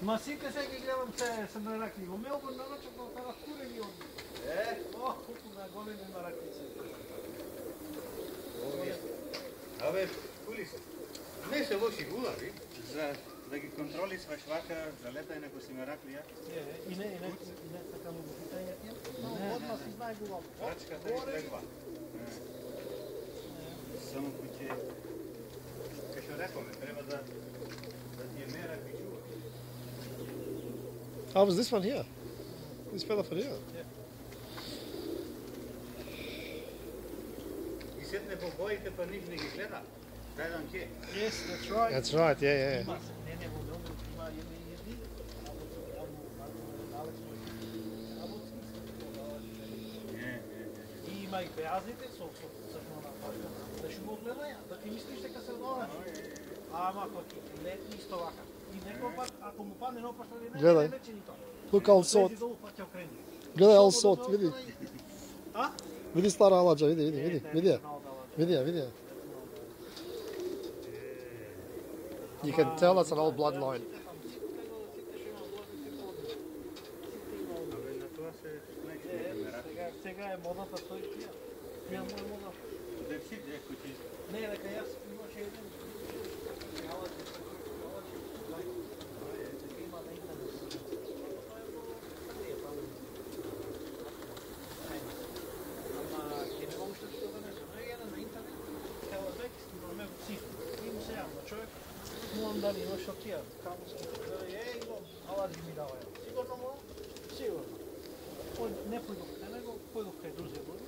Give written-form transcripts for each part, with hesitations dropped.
Ма сика сега ги гледам се на ракли. Во Мелбурн нарочно да остават куреви од них. Ох, колку на големи на ракли се. Абе, кули се. Не се лоши гулави. За да ги контролисваш вака, за летање ако си на раклија. И не така му питање тие. Одма си знае гулав. Рачката и трегва. Само куќе кај што рековме, треба да ти е мера и чува. Oh, was this one here? This fell off it here. И седне по боите, па нив не ги гледа. Гледам ке. Yes, that's right. That's right, yeah. Не, во Мелбурн има едни и има и беазите со црвена пашка. Да што го гледаја, да ти мислиш дека се добре. Ама ако ти летни исто вака. И некој пат, ако му падне на опашта или не, Гледај. не ни тоа. Look, old salt. Гледай, old salt, види. А? Види стара аладжа, види я. Види я. You can tell it's an old bloodline. Абе, на тоа се смејте. Сега е модата тој тија. Ја му е мода. Дек си, ако ти... Не, дека јас имаше еден. Има на интернет. Ама ќе не можеш да го донесеш. Еден на интернет. Телебекски проблем цифри. Има се јавно човек. Муам дали имаш од тија. Камуски. Имам. Аларджи ми дава. Сигурно му? Сигурно. Не појдох кај него, појдох кај друзи ljudi.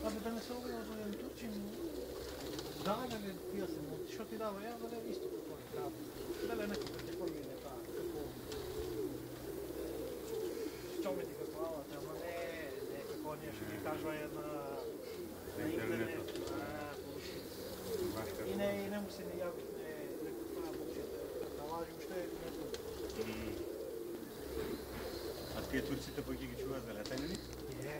Абе да не се увидел за еден турчин, да, пија се му, што ти дава, ја, да исто како не дава. Дале некој ќе помине таа, како... Што ме ти како алата, ама не, како ние што ги кажува една... На интернет. И не му се не јави, некој това буче, да лажи уште некој. А тие турците па ги чуваат за летање? Не.